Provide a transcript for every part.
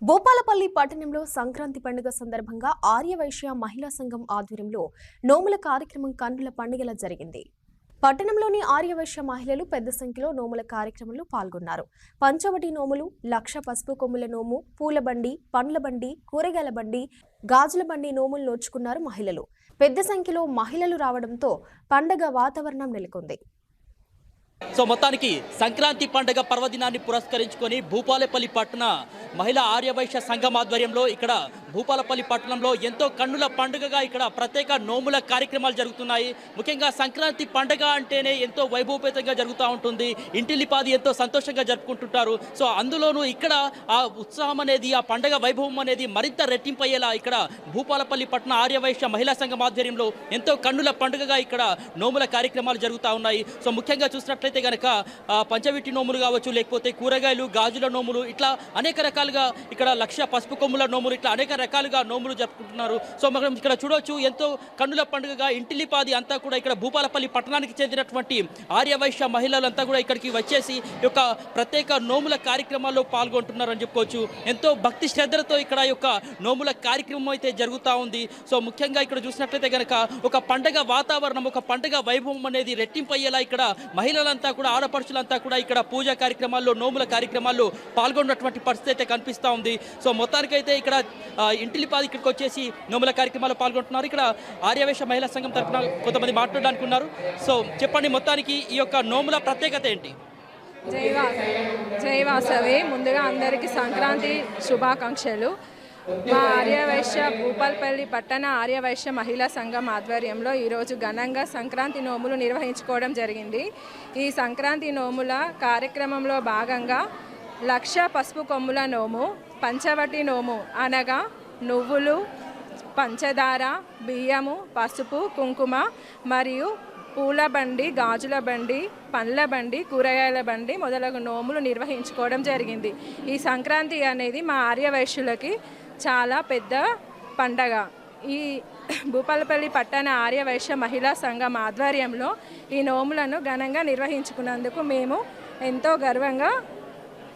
భూపాలపల్లి పట్టణంలో సంక్రాంతి పండుగ సందర్భంగా ఆర్యవైశ్య మహిళా సంఘం ఆధ్వర్యంలో నోముల కార్యక్రమం కన్నుల పండుగలా జరిగింది. పట్టణంలోని ఆర్యవైశ్య మహిళలు పెద్ద సంఖ్యలో నోముల కార్యక్రమంలో పాల్గొన్నారు. పంచవటి నోములు, లక్ష పసుపు కొమ్ముల నోము, పూల బండి, పండ్ల బండి, కూరగాయల బండి, గాజుల బండి నోములు నోచుకున్నారు మహిళలు. పెద్ద సంఖ్యలో మహిళలు రావడంతో పండగ వాతావరణం నెలకొంది. సో మొత్తానికి సంక్రాంతి పండుగ పర్వదినాన్ని పురస్కరించుకొని భూపాలపల్లి పట్టణ మహిళా ఆర్యవైశ్య సంఘం ఆధ్వర్యంలో ఇక్కడ భూపాలపల్లి పట్టణంలో ఎంతో కన్నుల పండుగగా ఇక్కడ ప్రత్యేక నోముల కార్యక్రమాలు జరుగుతున్నాయి. ముఖ్యంగా సంక్రాంతి పండుగ అంటేనే ఎంతో వైభవపేతంగా జరుగుతూ ఉంటుంది. ఇంటిల్లిపాది ఎంతో సంతోషంగా జరుపుకుంటుంటారు. సో అందులోనూ ఇక్కడ ఆ ఉత్సాహం అనేది, ఆ పండుగ వైభవం అనేది మరింత రెట్టింపయ్యేలా ఇక్కడ భూపాలపల్లి పట్టణ ఆర్యవైశ్య మహిళా సంఘం ఆధ్వర్యంలో ఎంతో కన్నుల పండుగగా ఇక్కడ నోముల కార్యక్రమాలు జరుగుతూ ఉన్నాయి. సో ముఖ్యంగా చూసినట్లయితే కనుక పంచవిటి నోములు కావచ్చు, లేకపోతే కూరగాయలు, గాజుల నోములు, ఇట్లా అనేక రకాలుగా ఇక్కడ లక్ష పసుపు కొమ్ముల నోములు, ఇట్లా అనేక రకాలుగా నోములు జరుపుకుంటున్నారు. సో మనం ఇక్కడ చూడవచ్చు ఎంతో కన్నుల పండుగగా ఇంటిల్లిపాది అంతా కూడా ఇక్కడ భూపాలపల్లి పట్టణానికి చెందినటువంటి ఆర్యవైశ్య మహిళలంతా కూడా ఇక్కడికి వచ్చేసి ఈ యొక్క ప్రత్యేక నోముల కార్యక్రమాల్లో పాల్గొంటున్నారని చెప్పుకోవచ్చు. ఎంతో భక్తి శ్రద్ధలతో ఇక్కడ యొక్క నోముల కార్యక్రమం అయితే జరుగుతూ ఉంది. సో ముఖ్యంగా ఇక్కడ చూసినట్లయితే కనుక ఒక పండగ వాతావరణం, ఒక పండగ వైభవం అనేది రెట్టింపయ్యేలా ఇక్కడ మహిళలంతా కూడా, ఆడపడుచులంతా కూడా ఇక్కడ పూజా కార్యక్రమాల్లో, నోముల కార్యక్రమాల్లో పాల్గొన్నటువంటి పరిస్థితి అయితే కనిపిస్తూ ఉంది. సో మొత్తానికైతే ఇక్కడ ఇంటిలిపాది ఇక్కడికి వచ్చేసి నోముల కార్యక్రమాల్లో పాల్గొంటున్నారు. ఇక్కడ ఆర్యవైశ్య మహిళా సంఘం తరఫున కొంతమంది మాట్లాడడానికి ఉన్నారు. సో చెప్పండి, మొత్తానికి ఈ యొక్క నోముల ప్రత్యేకత ఏంటి? జై వాసవి. ముందుగా అందరికీ సంక్రాంతి శుభాకాంక్షలు. మా ఆర్యవైశ్య భూపాలపల్లి పట్టణ ఆర్యవైశ్య మహిళా సంఘం ఆధ్వర్యంలో ఈరోజు ఘనంగా సంక్రాంతి నోములు నిర్వహించుకోవడం జరిగింది. ఈ సంక్రాంతి నోముల కార్యక్రమంలో భాగంగా లక్ష పసుపు కొమ్ముల నోము, పంచవటి నోము అనగా నువ్వులు, పంచదార, బియ్యము, పసుపు, కుంకుమ మరియు పూల బండి, గాజుల బండి, పండ్ల బండి, కూరగాయల బండి మొదలగు నోములు నిర్వహించుకోవడం జరిగింది. ఈ సంక్రాంతి అనేది మా ఆర్యవైశ్యులకి చాలా పెద్ద పండగ. ఈ భూపాలపల్లి పట్టణ ఆర్యవైశ్య మహిళా సంఘం ఆధ్వర్యంలో ఈ నోములను ఘనంగా నిర్వహించుకున్నందుకు మేము ఎంతో గర్వంగా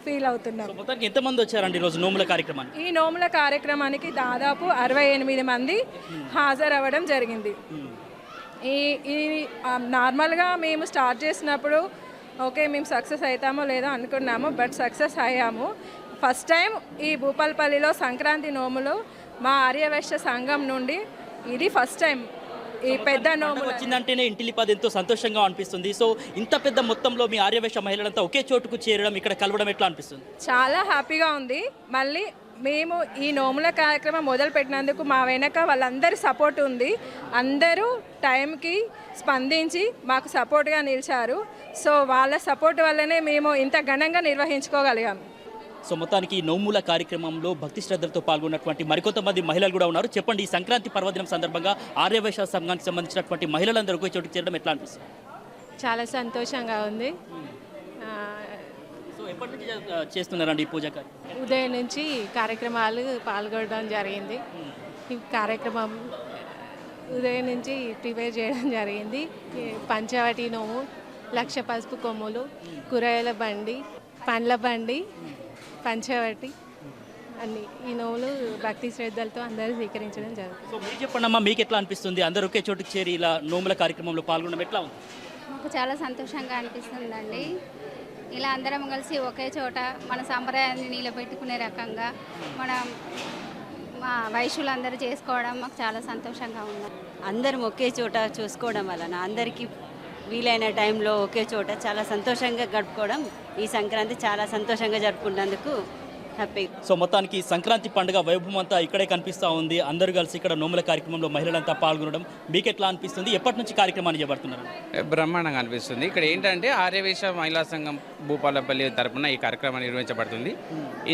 ఫీల్ అవుతున్నాం. ఎంతమంది వచ్చారండి ఈరోజు నోముల కార్యక్రమానికి? ఈ నోముల కార్యక్రమానికి దాదాపు 68 మంది హాజరవ్వడం జరిగింది. ఈ నార్మల్గా మేము స్టార్ట్ చేసినప్పుడు ఓకే మేము సక్సెస్ అవుతామో లేదో అనుకున్నాము, బట్ సక్సెస్ అయ్యాము. ఫస్ట్ టైం ఈ భూపాలపల్లిలో సంక్రాంతి నోములు మా ఆర్యవైశ్య సంఘం నుండి ఇది ఫస్ట్ టైం. ఈ పెద్ద నోములు వచ్చిందంటేనే ఇంటిలిపాది ఎంతో సంతోషంగా అనిపిస్తుంది. సో ఇంత పెద్ద మొత్తంలో మీ ఆర్యవైశ్య మహిళలంతా ఒకే చోటుకు చేరడం, ఇక్కడ కలవడం ఎట్లా అనిపిస్తుంది? చాలా హ్యాపీగా ఉంది. మళ్ళీ మేము ఈ నోముల కార్యక్రమం మొదలుపెట్టినందుకు మా వెనక వాళ్ళందరి సపోర్ట్ ఉంది. అందరూ టైంకి స్పందించి మాకు సపోర్ట్గా నిలిచారు. సో వాళ్ళ సపోర్ట్ వల్లనే మేము ఇంత ఘనంగా నిర్వహించుకోగలిగాం. సో మొత్తానికి నోముల కార్యక్రమంలో భక్తి శ్రద్ధలతో పాల్గొన్నటువంటి మరికొంతమంది మహిళలు కూడా ఉన్నారు. చెప్పండి, ఈ సంక్రాంతి పర్వదినం సందర్భంగా ఆర్యవైశ్య సంఘానికి సంబంధించినటువంటి మహిళలందరూ ఒకే చోటుకు చేరడం ఎట్లా అనిపిస్తుంది? చాలా సంతోషంగా ఉంది. సో ఎప్పటి నుంచి చేస్తున్నారండి ఈ పూజ? ఉదయం నుంచి కార్యక్రమాలు పాల్గొనడం జరిగింది. ఈ కార్యక్రమం ఉదయం నుంచి ప్రిపేర్ చేయడం జరిగింది. పంచవటి నోము, లక్ష పసుపు కొమ్ములు, కూరగాయల బండి, పండ్ల బండి, పంచవటి అన్ని ఈ నోములు భక్తి శ్రద్ధలతో అందరూ స్వీకరించడం జరుగుతుంది. సో మీరు చెప్పండి అమ్మా, మీకు ఎట్లా అనిపిస్తుంది? అందరూ ఒకే చోటుకు చేరి ఇలా నోముల కార్యక్రమంలో పాల్గొనడం ఎట్లా ఉంది? మాకు చాలా సంతోషంగా అనిపిస్తుందండి. ఇలా అందరం కలిసి ఒకే చోట మన సాంప్రదాయాన్ని నిలబెట్టుకునే రకంగా మా వైశ్యులందరూ చేసుకోవడం మాకు చాలా సంతోషంగా ఉంది. అందరం ఒకే చోట చూసుకోవడం వలన అందరికీ వీలైన టైంలో ఒకే చోట చాలా సంతోషంగా గడుపుకోవడం, ఈ సంక్రాంతి చాలా సంతోషంగా జరుపుకున్నందుకు హ్యాపీ. సో మొత్తానికి సంక్రాంతి పండుగ వైభవం అంతా ఇక్కడే కనిపిస్తూ ఉంది. అందరూ కలిసి ఇక్కడ నోముల కార్యక్రమంలో మహిళలంతా పాల్గొనడం మీకు ఎట్లా అనిపిస్తుంది? ఎప్పటి నుంచి కార్యక్రమాన్ని చేపడుతున్నారు? బ్రహ్మాండంగా అనిపిస్తుంది. ఇక్కడ ఏంటంటే ఆర్యవైశ్య మహిళా సంఘం భూపాలపల్లి తరపున ఈ కార్యక్రమం నిర్వహించబడుతుంది.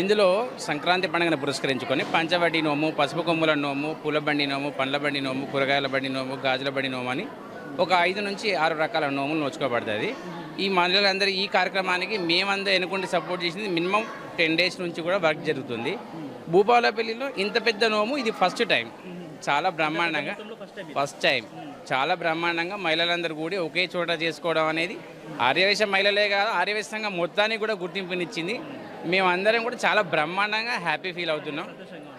ఇందులో సంక్రాంతి పండుగను పురస్కరించుకొని పంచవటి నోము, పసుపు కొమ్ముల నోము, పూలబండి నోము, పండ్ల బండి నోము, కూరగాయల బండి నోము, గాజుల బండి నోము అని ఒక 5 నుంచి 6 రకాల నోములు నోచుకోబడుతుంది. ఈ మహిళలందరూ ఈ కార్యక్రమానికి మేమందరూ ఎన్నుకుంటే సపోర్ట్ చేసింది మినిమం 10 days నుంచి కూడా వర్క్ జరుగుతుంది. భూపాలపల్లిలో ఇంత పెద్ద నోము ఇది ఫస్ట్ టైం. చాలా బ్రహ్మాండంగా ఫస్ట్ టైం చాలా బ్రహ్మాండంగా మహిళలందరూ కూడి ఒకే చోట చేసుకోవడం అనేది ఆర్యవైశ్య మహిళలే కాదు, ఆర్యవైశ్య సంఘం మొత్తానికి కూడా గుర్తింపునిచ్చింది. మేమందరం కూడా చాలా బ్రహ్మాండంగా హ్యాపీ ఫీల్ అవుతున్నాం.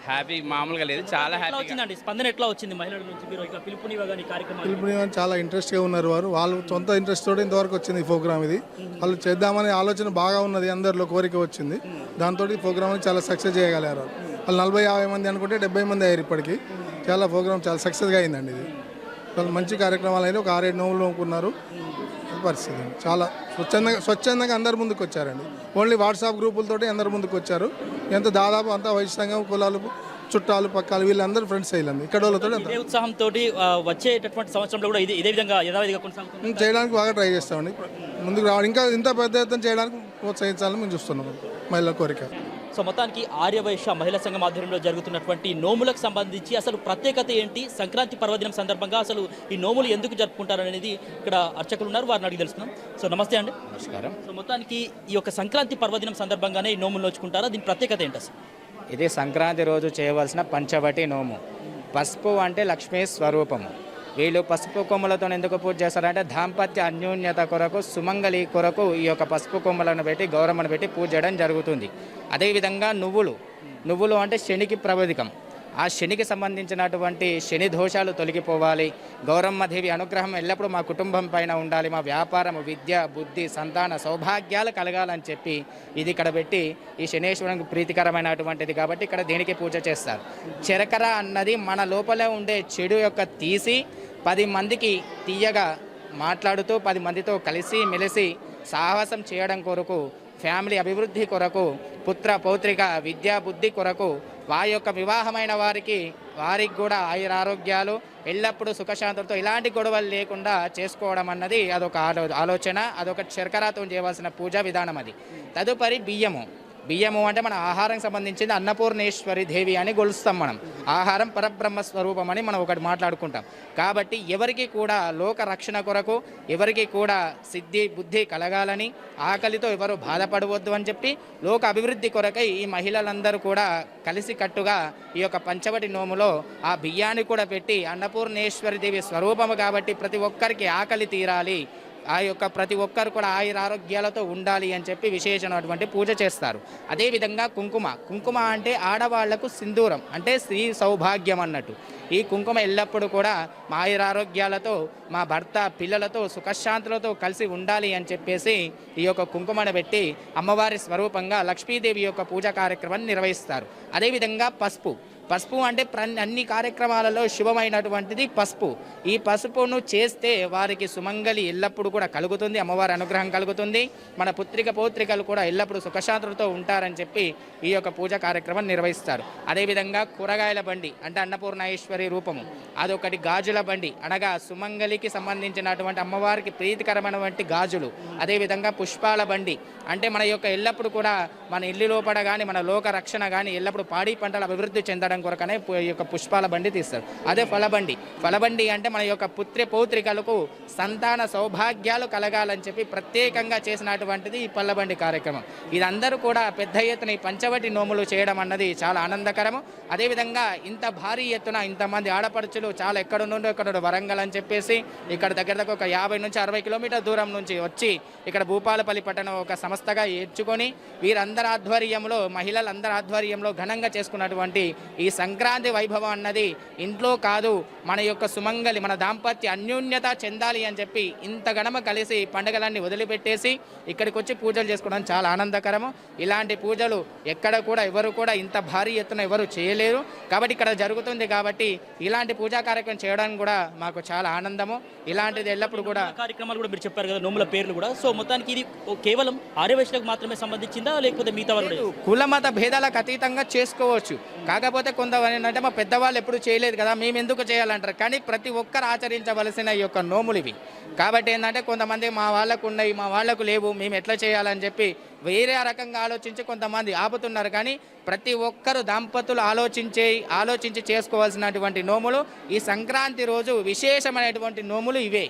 హ్యాపీ మామూలుగా లేదు, చాలా ఎట్లా హ్యాపీ. వచ్చిందండి స్పందన ఎట్లా వచ్చింది మహిళల నుంచి మీరు ఇక పిలుపునివ్వగానే ఈ కార్యక్రమం పిలుపుని చాలా ఇంట్రెస్ట్గా ఉన్నారు. వాళ్ళు సొంత ఇంట్రెస్ట్ తోటి ఇంతవరకు వచ్చింది ఈ ప్రోగ్రామ్. ఇది వాళ్ళు చేద్దామనే ఆలోచన బాగా ఉన్నది, అందరిలో కోరిక వచ్చింది. దాంతో ఈ ప్రోగ్రామ్ చాలా సక్సెస్ చేయగలిగారు. వాళ్ళు 40-50 మంది అనుకుంటే 70 మంది అయ్యారు ఇప్పటికి. చాలా ప్రోగ్రామ్ చాలా సక్సెస్గా అయిందండి. ఇది వాళ్ళు మంచి కార్యక్రమాలు అయినా ఒక 6-7 నోములు నోముకున్నారు. పరిస్థితి చాలా స్వచ్ఛందంగా అందరు ముందుకు వచ్చారండి. ఓన్లీ వాట్సాప్ గ్రూపులతోటి అందరు ముందుకు వచ్చారు. ఎంత దాదాపు అంతా వయసు సంఘం, కులాలు, చుట్టాలు, పక్కాలు వీళ్ళందరూ ఫ్రెండ్స్ అయ్యారు. ఇక్కడ వాళ్ళతో ఇదే ఉత్సాహంతో వచ్చేటటువంటి సంవత్సరంలో కూడా ఇదే విధంగా యథావిధిగా కొనసాగుతుంది చేయడానికి బాగా ట్రై చేస్తామండి. ముందుకు రావడం ఇంకా ఇంత పెద్ద ఎత్తున చేయడానికి ప్రోత్సహించాలని మేము చూస్తున్నాం. మహిళల కోరిక. సో మొత్తానికి ఆర్యవైశ్య మహిళా సంఘం ఆధ్వర్యంలో జరుగుతున్నటువంటి నోములకు సంబంధించి అసలు ప్రత్యేకత ఏంటి, సంక్రాంతి పర్వదినం సందర్భంగా అసలు ఈ నోములు ఎందుకు జరుపుకుంటారు అనేది ఇక్కడ అర్చకులు ఉన్నారు, వారిని అడిగి తెలుసుకున్నాం. సో నమస్తే అండి. నమస్కారం. సో మొత్తానికి ఈ యొక్క సంక్రాంతి పర్వదినం సందర్భంగానే ఈ నోములు నోచుకుంటారా, దీని ప్రత్యేకత ఏంటి అసలు? ఇది సంక్రాంతి రోజు చేయవలసిన పంచవటి నోము. పసుపు అంటే లక్ష్మీ స్వరూపము. వీళ్ళు పసుపు కొమ్ములతో ఎందుకు పూజ చేస్తారంటే దాంపత్య అన్యోన్యత కొరకు, సుమంగళి కొరకు ఈ యొక్క పసుపు కొమ్ములను పెట్టి గౌరమ్మను పెట్టి పూజ చేయడం జరుగుతుంది. అదేవిధంగా నువ్వులు అంటే శనికి ప్రబోధికం. ఆ శనికి సంబంధించినటువంటి శని దోషాలు తొలగిపోవాలి, గౌరమ్మదేవి అనుగ్రహం ఎల్లప్పుడూ మా కుటుంబం పైన ఉండాలి, మా వ్యాపారం, విద్య, బుద్ధి, సంతాన సౌభాగ్యాలు కలగాలని చెప్పి ఇది ఇక్కడ పెట్టి ఈ శనేశ్వరునికి ప్రీతికరమైనటువంటిది కాబట్టి ఇక్కడ దేనికి పూజ చేస్తారు. చరకర అన్నది మన లోపల ఉండే చెడు యొక్క తీసి 10 మందికి తీయగా మాట్లాడుతూ 10 మందితో కలిసి మెలిసి సాహసం చేయడం కొరకు, ఫ్యామిలీ అభివృద్ధి కొరకు, పుత్ర పౌత్రిక విద్యా బుద్ధి కొరకు, వారి యొక్క వివాహమైన వారికి కూడా ఆయురారోగ్యాలు ఎల్లప్పుడూ సుఖశాంతులతో ఎలాంటి గొడవలు లేకుండా చేసుకోవడం అన్నది అదొక ఆలోచన, అదొక శర్కరాతో చేయవలసిన పూజా విధానం. అది తదుపరి బియ్యము అంటే మన ఆహారం సంబంధించింది అన్నపూర్ణేశ్వరి దేవి అని గొలుస్తాం మనం. ఆహారం పరబ్రహ్మ స్వరూపం అని మనం ఒకటి మాట్లాడుకుంటాం. కాబట్టి ఎవరికి కూడా లోక రక్షణ కొరకు, ఎవరికి కూడా సిద్ధి బుద్ధి కలగాలని, ఆకలితో ఎవరు బాధపడవద్దు అని చెప్పి లోక అభివృద్ధి కొరకై ఈ మహిళలందరూ కూడా కలిసికట్టుగా ఈ యొక్క పంచవటి నోములో ఆ బియ్యాన్ని కూడా పెట్టి అన్నపూర్ణేశ్వరి దేవి స్వరూపము కాబట్టి ప్రతి ఒక్కరికి ఆకలి తీరాలి, ఆ యొక్క ప్రతి ఒక్కరు కూడా ఆయురారోగ్యాలతో ఉండాలి అని చెప్పి విశేషమైనటువంటి పూజ చేస్తారు. అదేవిధంగా కుంకుమ అంటే ఆడవాళ్లకు సింధూరం అంటే స్త్రీ సౌభాగ్యం అన్నట్టు. ఈ కుంకుమ ఎల్లప్పుడూ కూడా మా ఆయురారోగ్యాలతో, మా భర్త పిల్లలతో సుఖశాంతులతో కలిసి ఉండాలి అని చెప్పేసి ఈ యొక్క కుంకుమను పెట్టి అమ్మవారి స్వరూపంగా లక్ష్మీదేవి యొక్క పూజా కార్యక్రమాన్ని నిర్వహిస్తారు. అదేవిధంగా పసుపు అంటే అన్ని కార్యక్రమాలలో శుభమైనటువంటిది పసుపు. ఈ పసుపును చేస్తే వారికి సుమంగళి ఎల్లప్పుడూ కూడా కలుగుతుంది, అమ్మవారి అనుగ్రహం కలుగుతుంది, మన పుత్రిక పౌత్రికలు కూడా ఎల్లప్పుడూ సుఖశాంతులతో ఉంటారని చెప్పి ఈ యొక్క పూజా కార్యక్రమం నిర్వహిస్తారు. అదేవిధంగా కూరగాయల బండి అంటే అన్నపూర్ణేశ్వరి రూపము, అదొకటి గాజుల బండి అనగా సుమంగళికి సంబంధించినటువంటి అమ్మవారికి ప్రీతికరమైనటువంటి గాజులు. అదేవిధంగా పుష్పాల బండి అంటే మన యొక్క ఎల్లప్పుడూ కూడా మన ఇల్లు లోపల కానీ మన లోక రక్షణ కానీ ఎల్లప్పుడూ పాడి పంటలు అభివృద్ధి చెందడం కొరకనే ఈ యొక్క పుష్పాల బండి తీస్తారు. అదే ఫలబండి అంటే మన యొక్క పుత్ర పౌత్రికలకు సంతాన సౌభాగ్యాలు కలగాలని చెప్పి ప్రత్యేకంగా చేసినటువంటిది ఈ పల్లబండి కార్యక్రమం. ఇదందరూ కూడా పెద్ద ఎత్తున ఈ పంచవటి నోములు చేయడం అన్నది చాలా ఆనందకరము. అదేవిధంగా ఇంత భారీ ఎత్తున ఇంతమంది ఆడపడుచులు చాలా ఎక్కడ వరంగల్ అని చెప్పేసి ఇక్కడ దగ్గర ఒక 50 నుంచి 60 కిలోమీటర్ దూరం నుంచి వచ్చి ఇక్కడ భూపాలపల్లి పట్టణం ఒక సంస్థగా ఏర్చుకొని వీరందరి ఆధ్వర్యంలో, మహిళలందరి ఆధ్వర్యంలో ఘనంగా చేసుకున్నటువంటి ఈ సంక్రాంతి వైభవం అన్నది ఇంట్లో కాదు మన యొక్క సుమంగళి, మన దాంపత్య అన్యోన్యత చెందాలి అని చెప్పి ఇంత గణమ కలిసి పండుగలన్నీ వదిలిపెట్టేసి ఇక్కడికి వచ్చి పూజలు చేసుకోవడం చాలా ఆనందకరము. ఇలాంటి పూజలు ఎక్కడ కూడా ఎవరు కూడా ఇంత భారీ ఎత్తున ఎవరు చేయలేరు. కాబట్టి ఇక్కడ జరుగుతుంది కాబట్టి ఇలాంటి పూజా కార్యక్రమం చేయడానికి కూడా మాకు చాలా ఆనందము. ఇలాంటిది ఎల్లప్పుడు కూడా కార్యక్రమాలు కూడా మీరు చెప్పారు కదా, నోముల పేర్లు కూడా. సో మొత్తానికి ఇది కేవలం ఆర్యవైశ్యులకు మాత్రమే సంబంధించిందా లేకపోతే మిగతా వాళ్ళు కుల మత భేదాలకు అతీతంగా చేసుకోవచ్చు. కాకపోతే కొంతమంది ఏంటంటే మా పెద్దవాళ్ళు ఎప్పుడు చేయలేదు కదా మేము ఎందుకు చేయాలంటారు. కానీ ప్రతి ఒక్కరు ఆచరించవలసిన ఈ యొక్క నోములు ఇవి. కాబట్టి ఏంటంటే కొంతమంది మా వాళ్ళకు ఉన్నాయి, మా వాళ్ళకు లేవు, మేము ఎట్లా చేయాలని చెప్పి వేరే రకంగా ఆలోచించి కొంతమంది ఆపుతున్నారు. కానీ ప్రతి ఒక్కరు దంపతులు ఆలోచించి చేసుకోవాల్సినటువంటి నోములు ఈ సంక్రాంతి రోజు విశేషమైనటువంటి నోములు ఇవే.